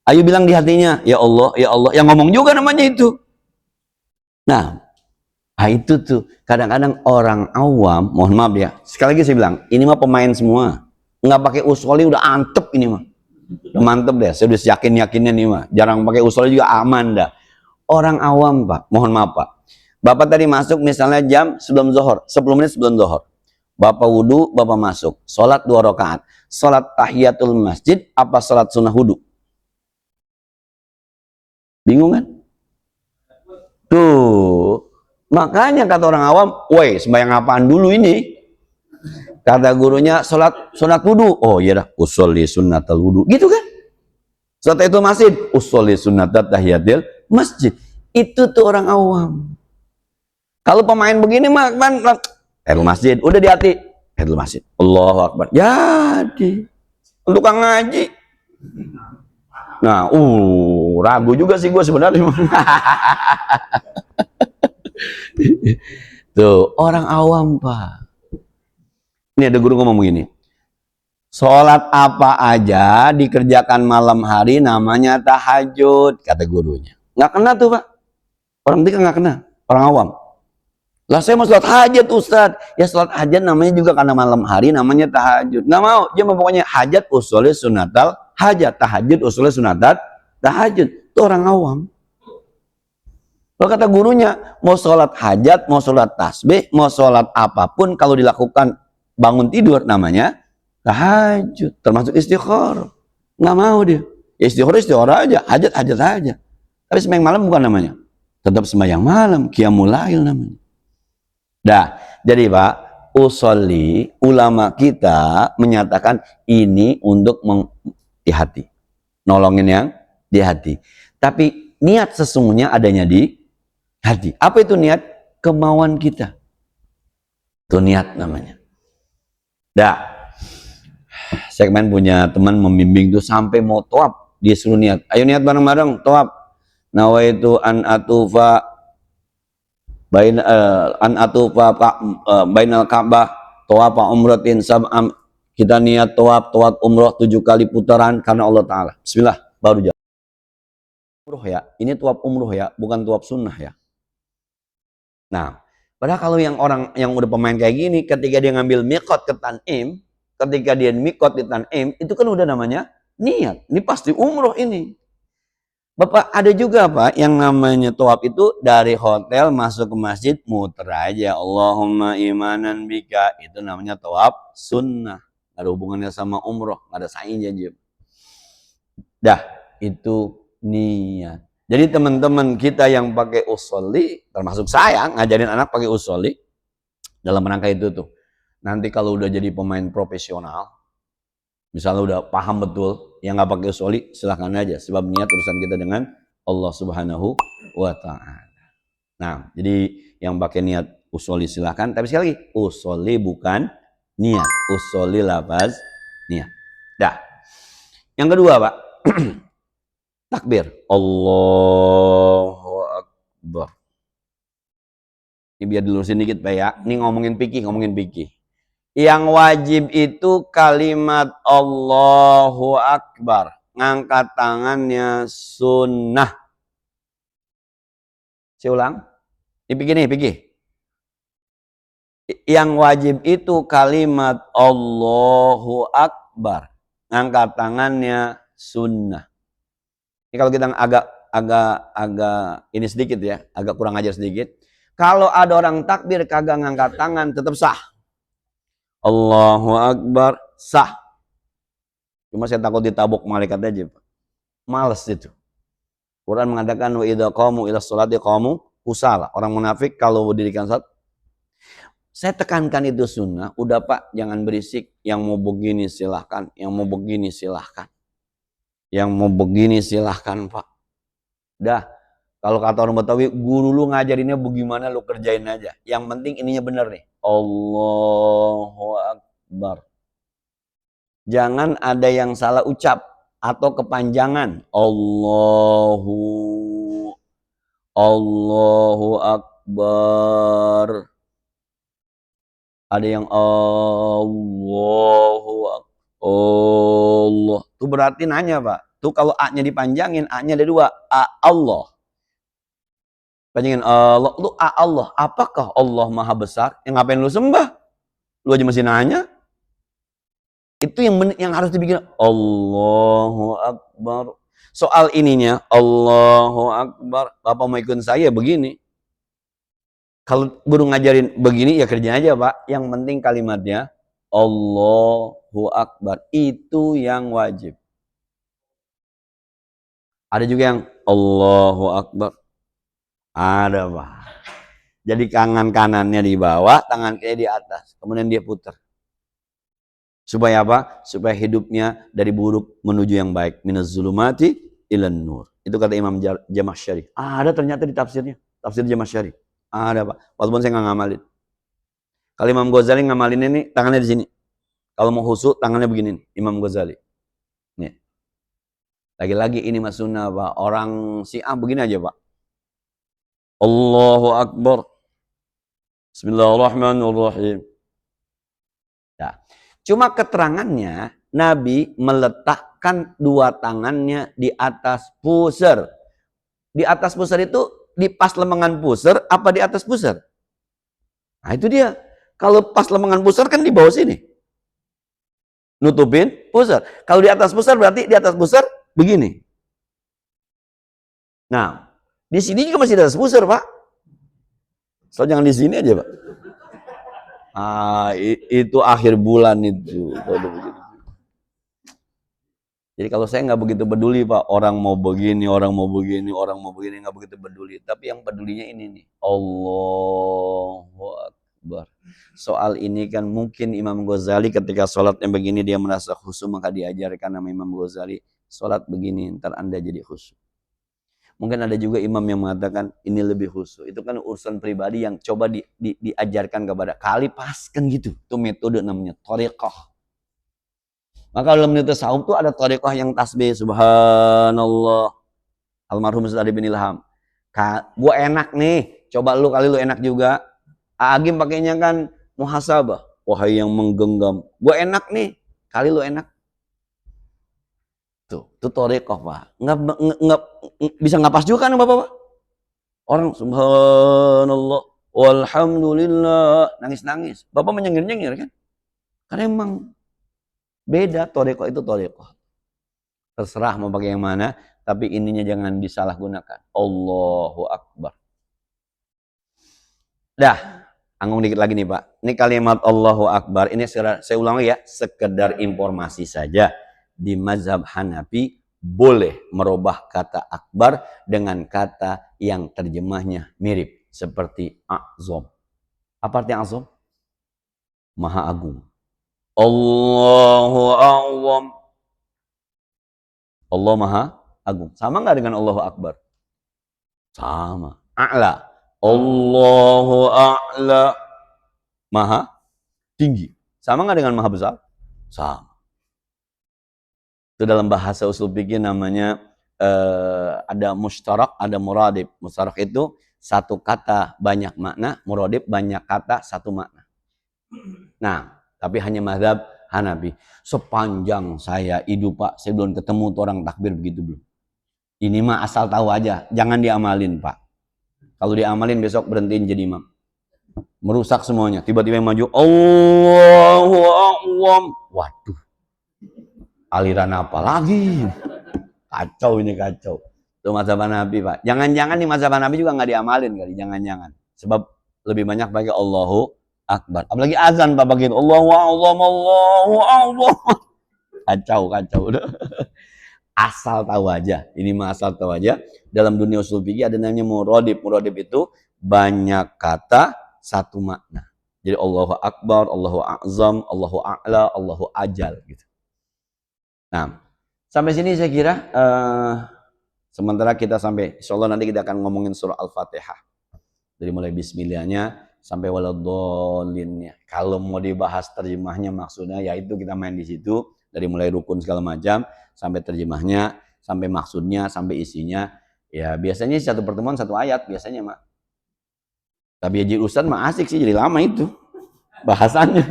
Speaker 1: Ayo bilang di hatinya, ya Allah, yang ngomong juga namanya itu. Nah itu tuh kadang-kadang orang awam, mohon maaf ya, sekali lagi saya bilang, ini mah pemain semua, nggak pakai usoli udah antep ini mah, udah mantep deh, saya udah yakinnya nih mah, jarang pakai usoli juga aman dah. Orang awam Pak, mohon maaf Pak, Bapak tadi masuk misalnya jam sebelum zuhur, 10 menit sebelum zuhur, Bapak wudhu, Bapak masuk, sholat 2 rakaat, sholat tahiyatul masjid apa sholat sunnah wudhu? Bingung kan? Tuh, makanya kata orang awam, woi sembahyang apaan dulu ini? Kata gurunya sunat wudhu. Oh iya dah, usolli sunnatal wudhu, gitu kan? Sholat itu masjid, usolli sunnatat tahiyatil masjid. Itu tuh orang awam. Kalau pemain begini mah kan masjid, udah di hati, masjid, Allahu Akbar, jadi tukang ngaji. Nah, ragu juga sih gue sebenarnya. Tuh, orang awam Pak. Ini ada guru ngomong begini. Sholat apa aja dikerjakan malam hari namanya tahajud, kata gurunya. Nggak kena tuh Pak. Orang tiga nggak kena, orang awam. Lah saya mau sholat hajat Ustadz. Ya sholat hajat namanya juga karena malam hari namanya tahajud. Nggak mau, dia mau pokoknya hajat usulnya sunatal hajat, tahajud usulnya sunatat tahajud. Itu orang awam. Kalau kata gurunya, mau sholat hajat, mau sholat tasbih, mau sholat apapun, kalau dilakukan bangun tidur namanya tahajud, termasuk istighfar. Nggak mau dia. Ya istighfar aja, hajat aja. Tapi sembahyang malam bukan namanya. Tetap sembahyang malam, qiyamul lail namanya. Dah, jadi Pak, usolli, ulama kita menyatakan ini untuk di hati, nolongin yang di hati. Tapi niat sesungguhnya adanya di hati. Apa itu niat? Kemauan kita. Itu niat namanya. Dah, saya kemarin punya teman membimbing tuh sampai mau tawaf, dia suruh niat. Ayo niat bareng-bareng tawaf. Nawaitu an atufa bainal Ka'bah tawafa umratin sab'am, kita niat tawaf umrah 7 kali putaran karena Allah Ta'ala. Bismillah, baru jalan. Umroh ya, ini tawaf umroh ya, bukan tawaf sunnah ya. Nah, padahal kalau yang orang yang udah pemain kayak gini, ketika dia ngambil miqat ke Tan'im, ketika dia miqat di Tan'im, itu kan udah namanya niat. Ini pasti umroh ini. Bapak, ada juga Pak yang namanya tawaf itu dari hotel masuk ke masjid muter aja. Allahumma imanan bika. Itu namanya tawaf sunnah. Gak ada hubungannya sama umroh. Gak ada saing janji. Dah, itu niat. Jadi teman-teman kita yang pakai usolli, termasuk saya ngajarin anak pakai usolli dalam rangka itu tuh. Nanti kalau udah jadi pemain profesional, misalnya udah paham betul, yang nggak pakai usolli silahkan aja. Sebab niat urusan kita dengan Allah Subhanahu wa Ta'ala. Nah, jadi yang pakai niat usolli silahkan. Tapi sekali lagi, usolli bukan niat. Usolli lafaz niat. Dah. Yang kedua Pak, takbir. Allahu Akbar. Ini biar dilurusin dikit Pak ya. Ini ngomongin fikih. Yang wajib itu kalimat Allahu Akbar. Ngangkat tangannya sunnah. Saya ulang. Ini fikih. Yang wajib itu kalimat Allahu Akbar. Ngangkat tangannya sunnah. Ini kalau kita agak ini sedikit ya, agak kurang ajar sedikit. Kalau ada orang takbir kagak ngangkat tangan tetap sah. Allahu Akbar sah. Cuma saya takut ditabuk malaikat aja, Pak. Males itu. Quran mengatakan wa idza qamu ila sholati qamu kusala. Orang munafik kalau dirikan salat. Saya tekankan itu sunnah. Udah Pak, jangan berisik. Yang mau begini silahkan. Yang mau begini silahkan. Yang mau begini silahkan Pak. Dah. Kalau kata orang Betawi, guru lu ngajarinnya bagaimana lu kerjain aja. Yang penting ininya bener nih. Allahu Akbar. Jangan ada yang salah ucap atau kepanjangan. Allahu Akbar. Ada yang Allah. Itu berarti nanya Pak. Tuh kalau A-nya dipanjangin, A-nya ada dua. A Allah. Panjangin Allah, lu Allah, apakah Allah maha besar? Yang ngapain lu sembah? Lu aja masih nanya. Itu yang harus dibikin Allahu Akbar. Soal ininya Allahu Akbar. Bapak mau ikut saya begini. Kalau guru ngajarin begini ya kerja aja Pak. Yang penting kalimatnya Allahu Akbar. Itu yang wajib. Ada juga yang Allahu Akbar. Ada Pak. Jadi tangan kanannya di bawah, tangan kiri di atas. Kemudian dia putar. Supaya apa? Supaya hidupnya dari buruk menuju yang baik. Minaz zulumati ilan nur. Itu kata Imam Jamasyari. Ada ternyata di tafsirnya. Tafsir Jamasyari. Ada Pak. Walaupun saya nggak ngamalin. Kalau Imam Ghazali ngamalin ini, tangannya di sini. Kalau mau khusyuk, tangannya begini. Imam Ghazali. Nih. Lagi-lagi ini mas sunnah Pak. Orang Syiah begini aja Pak. Allahu Akbar. Bismillahirrahmanirrahim. Ya. Cuma keterangannya, Nabi meletakkan dua tangannya di atas pusar. Di atas pusar itu, di pas lengan pusar, apa di atas pusar? Nah itu dia. Kalau pas lengan pusar kan di bawah sini. Nutupin pusar. Kalau di atas pusar berarti di atas pusar begini. Nah, di sini juga masih di atas pusar, Pak. So jangan di sini aja, Pak. Itu akhir bulan itu. Jadi kalau saya nggak begitu peduli Pak, orang mau begini, orang mau begini, nggak begitu peduli. Tapi yang pedulinya ini nih, Allahu Akbar. Soal ini kan mungkin Imam Ghazali ketika sholatnya begini dia merasa khusyuk, maka diajarkan sama Imam Ghazali, sholat begini, ntar Anda jadi khusyuk. Mungkin ada juga imam yang mengatakan ini lebih khusyuk. Itu kan urusan pribadi yang coba diajarkan kepada kali paskan gitu. Itu metode namanya thariqah. Maka dalam metode tasawuf tuh ada thariqah yang tasbih subhanallah. Almarhum Ustaz bin Ilham. Gua enak nih, coba lu kali lu enak juga. Agim pakainya kan muhasabah. Wahai yang menggenggam. Gua enak nih, kali lu enak. Itu thariqah Pak. Nggak bisa ngapas juga kan Bapak? Orang subhanallah walhamdulillah nangis-nangis. Bapak menyengir-nyengir kan? Karena emang beda thariqah itu thariqah. Terserah mau pakai yang mana, tapi ininya jangan disalahgunakan. Allahu Akbar. Dah, anggung dikit lagi nih Pak. Ini kalimat Allahu Akbar, ini saya ulang ya, sekedar informasi saja. Di mazhab Hanafi boleh merubah kata akbar dengan kata yang terjemahnya mirip. Seperti azam. Apa artinya azam? Maha agung. Allahu A'zam. Allah Maha Agung. Sama nggak dengan Allahu Akbar? Sama. A'la. Allahu A'la. Maha tinggi. Sama nggak dengan Maha Besar? Sama. Itu dalam bahasa usul fikih namanya ada mustarak, ada muradib. Mustarak itu satu kata banyak makna, muradib banyak kata satu makna. Nah, tapi hanya mazhab Hanafi. Sepanjang saya hidup Pak, saya belum ketemu tuh orang takbir begitu belum. Ini mah asal tahu aja, jangan diamalin Pak. Kalau diamalin besok berhentiin jadi imam. Merusak semuanya. Tiba-tiba yang maju, Allahu Akbar. Waduh, aliran apa lagi? Kacau ini kacau. Itu mazhab Hanafi Pak. Jangan-jangan di mazhab Hanafi juga nggak diamalin kali, jangan-jangan. Sebab lebih banyak pakai Allahu Akbar. Apalagi azan Pak begitu. Allahu Akbar, Allahu Akbar. Kacau udah. Asal tahu aja. Ini mah asal tahu aja. Dalam dunia usul fikih ada namanya muradib. Muradib itu banyak kata satu makna. Jadi Allahu Akbar, Allahu A'zam, Allahu A'la, Allahu Ajal gitu. Nah, sampai sini saya kira sementara kita sampai insyaallah nanti kita akan ngomongin surah Al-Fatihah. Dari mulai bismillahnya sampai waladhdallinnya. Kalau mau dibahas terjemahnya maksudnya yaitu kita main di situ dari mulai rukun segala macam sampai terjemahnya, sampai maksudnya, sampai isinya. Ya biasanya satu pertemuan satu ayat biasanya Mak. Tapi Haji Ustaz mah asik sih jadi lama itu bahasannya.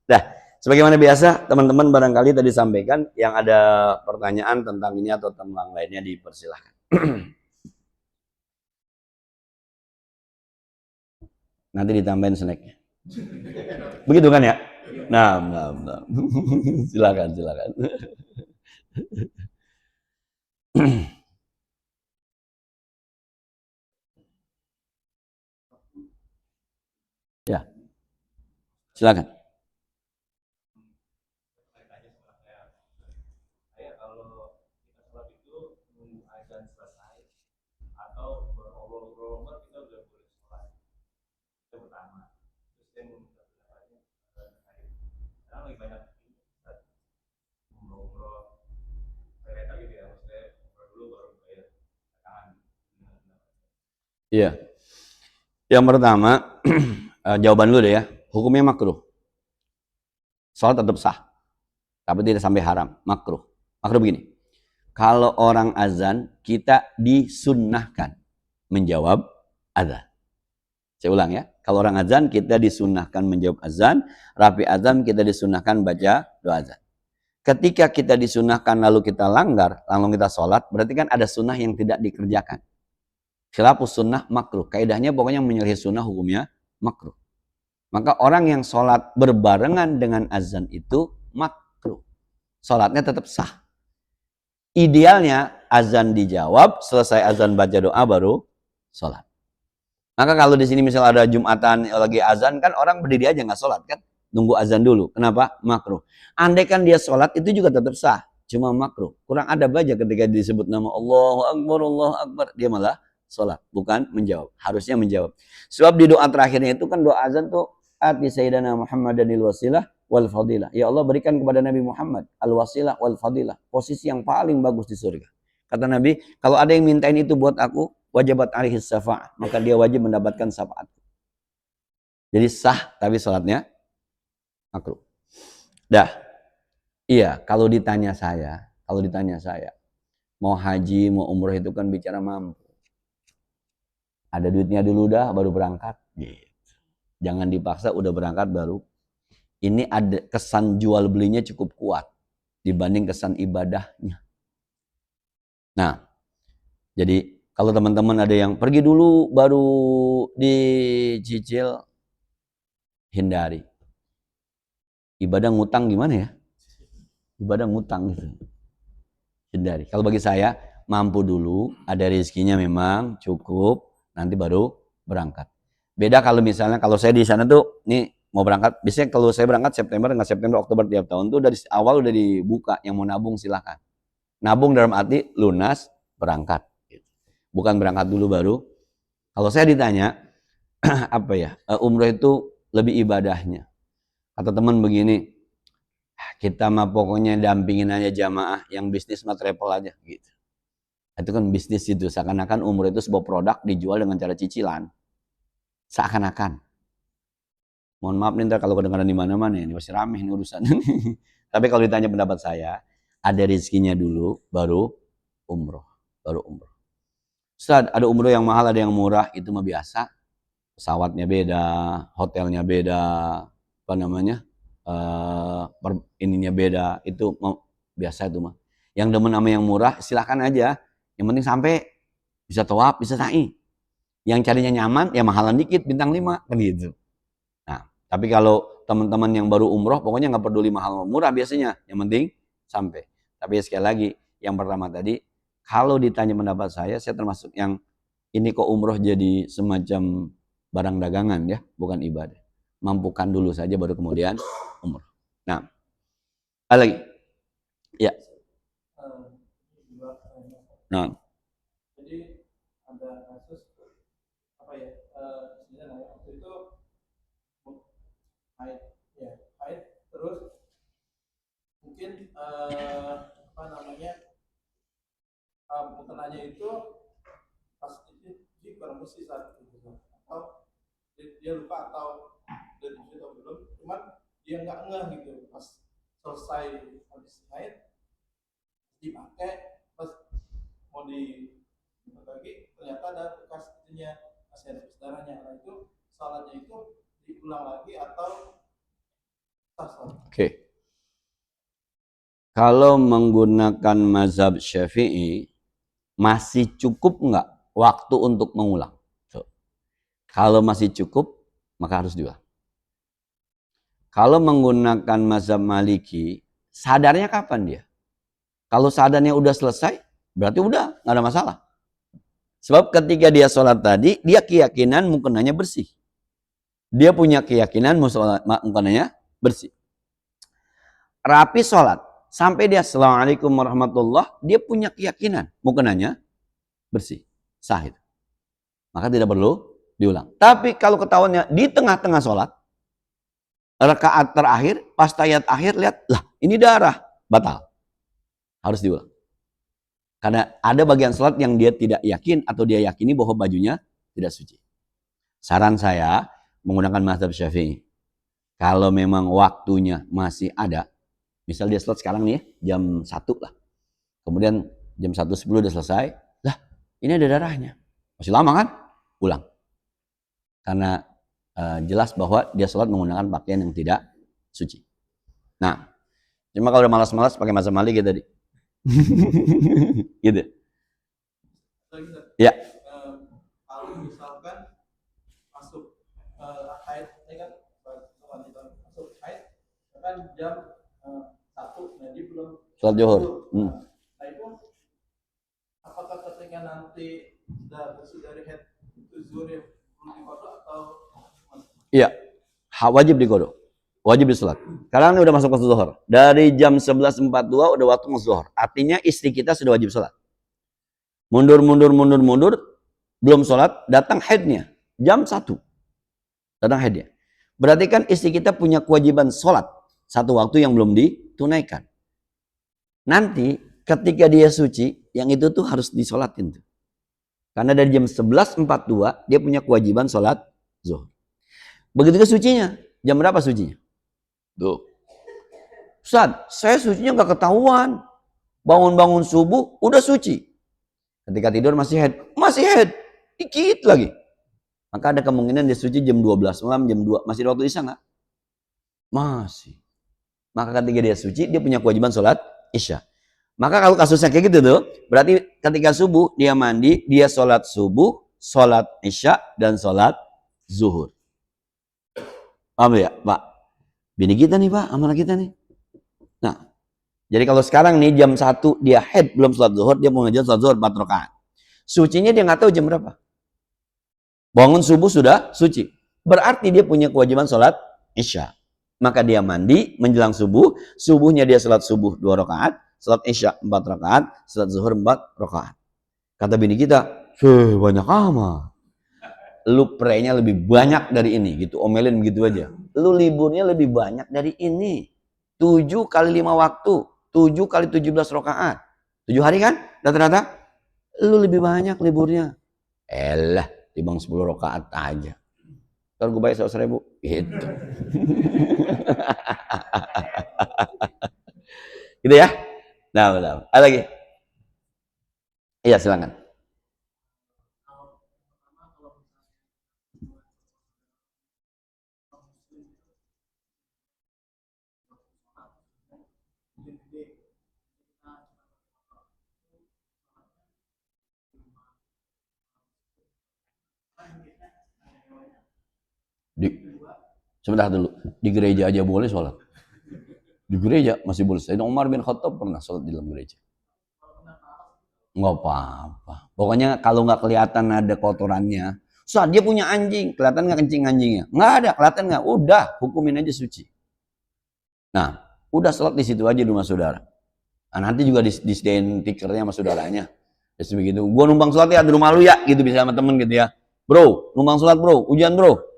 Speaker 1: Dah, sebagaimana biasa teman-teman barangkali tadi sampaikan yang ada pertanyaan tentang ini atau tentang lainnya dipersilahkan. Nanti ditambahin snacknya. Begitu kan ya? Nah. Silakan. Ya, silakan. Iya. Yang pertama, jawaban lu deh ya. Hukumnya makruh. Salat tetap sah. Tapi tidak sampai haram. Makruh. Makruh begini. Kalau orang azan, kita disunnahkan menjawab azan. Saya ulang ya. Kalau orang azan, kita disunnahkan menjawab azan. Rafi azan, kita disunnahkan baca doa azan. Ketika kita disunnahkan lalu kita langgar, lalu kita sholat, berarti kan ada sunnah yang tidak dikerjakan. Khilafus sunnah makruh. Kaidahnya pokoknya menyelesaikan sunnah hukumnya makruh. Maka orang yang sholat berbarengan dengan azan itu makruh. Sholatnya tetap sah. Idealnya azan dijawab, selesai azan baca doa baru sholat. Maka kalau di sini misal ada Jumatan lagi azan kan orang berdiri aja nggak sholat kan, nunggu azan dulu. Kenapa? Makruh. Andai kan dia sholat itu juga tetap sah, cuma makruh. Kurang adab aja ketika disebut nama Allahu Akbar, dia malah sholat, bukan menjawab. Harusnya menjawab. Sebab di doa terakhirnya itu kan doa azan tuh ati sayyidina Muhammadanil wasilah wal fadilah. Ya Allah berikan kepada Nabi Muhammad al wasilah wal fadilah, posisi yang paling bagus di surga. Kata Nabi, kalau ada yang mintain itu buat aku, wajibat alaihi syafa'ah, maka dia wajib mendapatkan syafaat. Jadi sah tapi sholatnya makruh. Dah. Iya, kalau ditanya saya, mau haji, mau umroh itu kan bicara mampu. Ada duitnya dulu dah baru berangkat. Gitu. Jangan dipaksa udah berangkat baru. Ini ada kesan jual belinya cukup kuat dibanding kesan ibadahnya. Nah, jadi kalau teman-teman ada yang pergi dulu baru dicicil, hindari. Ibadah ngutang gimana ya? Ibadah ngutang gitu. Hindari. Kalau bagi saya, mampu dulu, ada rezekinya memang cukup, nanti baru berangkat. Beda kalau misalnya, kalau saya di sana tuh, nih mau berangkat, biasanya kalau saya berangkat September, nggak September, Oktober tiap tahun tuh dari awal udah dibuka, yang mau nabung silahkan. Nabung dalam arti lunas, berangkat. Bukan berangkat dulu baru. Kalau saya ditanya, apa ya, umroh itu lebih ibadahnya. Kata teman begini, kita mah pokoknya dampingin aja jamaah, yang bisnis mah travel aja gitu. Itu kan bisnis itu, seakan-akan umroh itu sebuah produk dijual dengan cara cicilan. Seakan-akan. Mohon maaf nih, kalau kedengaran di mana-mana ini masih rame nih urusan. Tapi kalau ditanya pendapat saya, ada rezekinya dulu, baru umroh. Baru umroh. Ustaz, ada umroh yang mahal, ada yang murah, itu mah biasa. Pesawatnya beda, hotelnya beda, apa namanya, ininya beda, itu biasa itu mah. Yang demen sama yang murah, silahkan aja. Yang penting sampai bisa tawaf, bisa sa'i. Yang carinya nyaman, ya mahalan dikit, bintang 5, kan gitu. Nah, tapi kalau teman-teman yang baru umroh, pokoknya nggak peduli mahal murah biasanya, yang penting sampai. Tapi sekali lagi, yang pertama tadi, kalau ditanya pendapat saya termasuk yang ini kok umroh jadi semacam barang dagangan ya, bukan ibadah. Mampukan dulu saja baru kemudian umroh. Nah, apa lagi? Ya. Nah.
Speaker 2: Jadi ada kasus apa ya? Waktu itu haid, ya haid terus mungkin apa namanya mukenanya itu pas itu kurang bersih saat itu atau dia lupa atau dia cuci atau belum, cuman dia nggak ngeh gitu pas selesai habis haid dipakai, pas mau dibagi ternyata ada bekas itunya, masih ada darahnya. Nah itu salatnya itu diulang lagi atau sah?
Speaker 1: Oke. Kalau menggunakan mazhab Syafi'i, masih cukup nggak waktu untuk mengulang? So, kalau masih cukup, maka harus diulang. Kalau menggunakan mazhab Maliki, sadarnya kapan dia? Kalau sadarnya udah selesai, berarti udah, nggak ada masalah. Sebab ketika dia sholat tadi, dia keyakinan mukenanya bersih. Dia punya keyakinan mukenanya bersih. Rapi sholat, sampai dia assalamualaikum warahmatullah, dia punya keyakinan mukenanya bersih, sah itu. Maka tidak perlu diulang. Tapi kalau ketahuannya di tengah-tengah sholat, rakaat terakhir, pas tayat akhir, lihat, lah ini darah, batal. Harus diulang. Karena ada bagian sholat yang dia tidak yakin atau dia yakini bahwa bajunya tidak suci. Saran saya menggunakan mazhab Syafi'i. Kalau memang waktunya masih ada, misal dia sholat sekarang nih jam 1 lah. Kemudian jam 1:10 udah selesai, lah ini ada darahnya. Masih lama kan? Ulang. Karena jelas bahwa dia sholat menggunakan pakaian yang tidak suci. Nah, cuma kalau udah malas-malas pakai mazhab Maliki tadi. Gitu. Ya.
Speaker 2: Kalau misalkan masuk haid, ini kan wanita masuk haid, kan jam 1, nah dia belum
Speaker 1: Sholat zuhur.
Speaker 2: Nah itu apakah ketika nanti sudah bersih dari haid itu zuhur belum dikodok atau?
Speaker 1: Iya, wajib dikodok. Wajib disolat. Sekarang ini udah masuk waktu zuhur. Dari jam 11.42 udah waktu masuk zuhur. Artinya istri kita sudah wajib sholat. Mundur, belum sholat, datang haidnya. Jam 1. Datang haidnya. Berarti kan istri kita punya kewajiban sholat. Satu waktu yang belum ditunaikan. Nanti ketika dia suci, yang itu tuh harus disolatin. Karena dari jam 11.42 dia punya kewajiban sholat zuhur. Begitu ke sucinya. Jam berapa sucinya? Tuh. Ustaz, saya sucinya nggak ketahuan. Bangun-bangun subuh, udah suci. Ketika tidur masih head. Masih head. Dikit lagi. Maka ada kemungkinan dia suci jam 12 malam, jam 2. Masih ada waktu isya nggak? Masih. Maka ketika dia suci, dia punya kewajiban sholat isya. Maka kalau kasusnya kayak gitu tuh, berarti ketika subuh, dia mandi, dia sholat subuh, sholat isya, dan sholat zuhur. Paham ya, Pak? Bini kita nih, Pak, amanah kita nih. Nah, Jadi kalau sekarang nih jam 1 dia head belum sholat zuhur, dia mau ngejar sholat zuhur 4 rakaat. Sucinya dia nggak tahu jam berapa. Bangun subuh sudah suci. Berarti dia punya kewajiban sholat isya. Maka dia mandi menjelang subuh, subuhnya dia sholat subuh 2 rakaat, sholat isya 4 rakaat, sholat zuhur 4 rakaat. Kata bini kita, banyak amat. Lu praynya lebih banyak dari ini, gitu. Omelin begitu aja. Lu liburnya lebih banyak dari ini. 7 kali 5 waktu, 7 kali 17 rakaat. 7 hari kan rata-rata? Lu lebih banyak liburnya. Elah, timbang 10 rakaat aja. Kalau gue bayar 100.000, gitu. Gitu ya. Nah, benar. Ada lagi? Iya, silakan. Sebentar dulu. Di gereja aja boleh sholat. Di gereja masih boleh. Sayyidina Umar bin Khattab pernah sholat di dalam gereja. Nggak apa-apa. Pokoknya kalau nggak kelihatan ada kotorannya. Saat dia punya anjing, kelihatan nggak kencing anjingnya? Nggak ada, kelihatan nggak? Udah, hukumin aja suci. Nah, udah sholat di situ aja di rumah saudara. Nah, nanti juga disediain tikernya sama saudaranya. Terus begitu, gua numpang sholat ya di rumah lu ya, gitu bisa sama temen gitu ya. Bro, numpang sholat bro, ujian bro.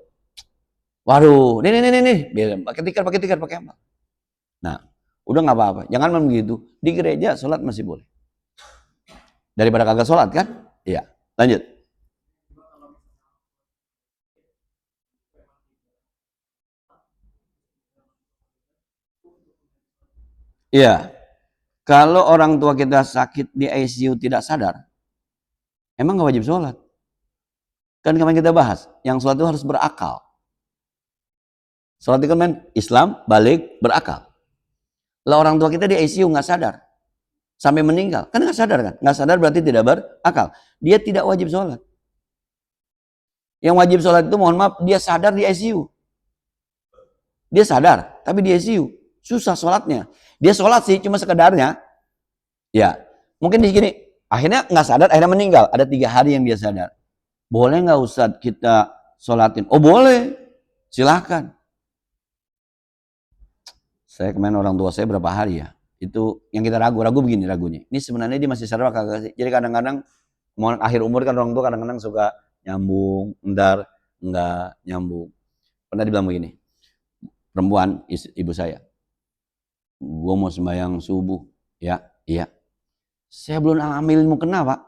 Speaker 1: Waduh, nih, pakai tiker, pakai apa? Nah, udah nggak apa-apa. Jangan begitu. Di gereja sholat masih boleh. Daripada kagak sholat kan? Iya. Lanjut. Iya. Kalau orang tua kita sakit di ICU tidak sadar, emang nggak wajib sholat. Kan kemarin kita bahas, yang sholat itu harus berakal. Sholat itu kan Islam, balik, berakal. Lah orang tua kita di ICU nggak sadar, sampai meninggal, kan nggak sadar kan? Nggak sadar berarti tidak berakal. Dia tidak wajib sholat. Yang wajib sholat itu mohon maaf, dia sadar di ICU. Dia sadar, tapi di ICU. Susah sholatnya. Dia sholat sih, cuma sekedarnya. Ya, mungkin di sini, akhirnya nggak sadar, akhirnya meninggal. Ada 3 hari yang dia sadar. Boleh nggak Ustadz kita sholatin? Oh boleh, silahkan. Saya kemarin orang tua saya berapa hari ya? Itu yang kita ragu begini ragunya. Ini sebenarnya dia masih sadar kagak sih? Jadi kadang-kadang mau akhir umur kan orang tua kadang-kadang suka nyambung, entar enggak nyambung. Pernah dibilang begini, perempuan ibu saya, gua mau sembahyang subuh, ya, iya. Saya belum ambilin mukena pak,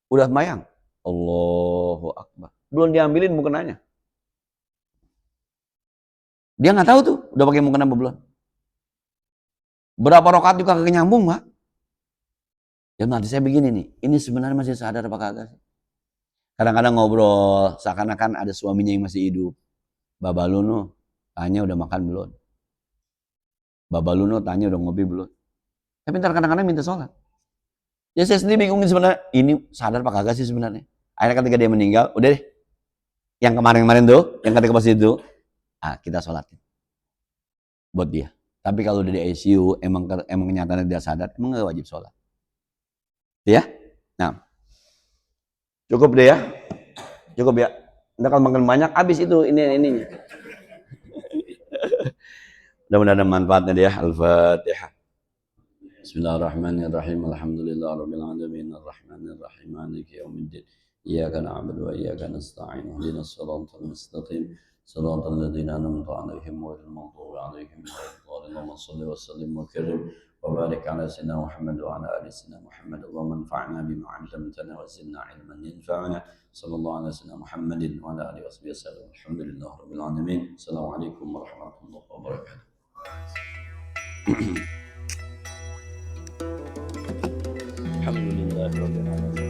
Speaker 1: udah sembahyang. Allahu Akbar, belum diambilin mukenanya. Dia nggak tahu tuh, udah pakai mukena apa belum. Berapa rakaat juga kagak nyambung, Pak. Ya nanti saya begini nih, ini sebenarnya masih sadar apa kagak sih? Kadang-kadang ngobrol, seakan-akan ada suaminya yang masih hidup. Baba lu no, tanya udah makan belum? Baba lu no, tanya udah ngopi belum? Tapi ntar kadang-kadang minta sholat. Ya saya sendiri bingungin sebenarnya, ini sadar apa kagak sih sebenarnya? Akhirnya ketika dia meninggal, udah deh. Yang kemarin-kemarin tuh, yang ketika pas itu, kita sholatin. Buat dia. Tapi kalau udah di ICU, emang kenyataannya dia sadar, emang gak wajib sholat. Ya? Nah, cukup deh ya. Cukup ya. Ntar kalau makan banyak, habis itu ininya. Mudah-mudahan ada manfaatnya dia. Al-Fatihah. Bismillahirrahmanirrahim. Alhamdulillahirabbil alamin. Arrahmanirrahim. Maliki yaumiddin. Iyyaka na'budu wa iyyaka nasta'in. Ihdinas siratal mustaqim. Siratal ladzina an'amta 'alaihim ghairil maghdubi 'alaihim waladdallin. Allahumma shalli wa sallim wa karim wa barik 'ala sayyidina Muhammad wa 'ala ali sayyidina Muhammad. Allahumma anfa'na bima 'allamtana wa zidna 'ilman yanfa'una. Sallallahu ala sayyidina Muhammadin wa 'ala alihi wasallam. Alhamdulillahirabbil alamin. Assalamualaikum warahmatullahi wabarakatuh. Alhamdulillahirabbil alamin.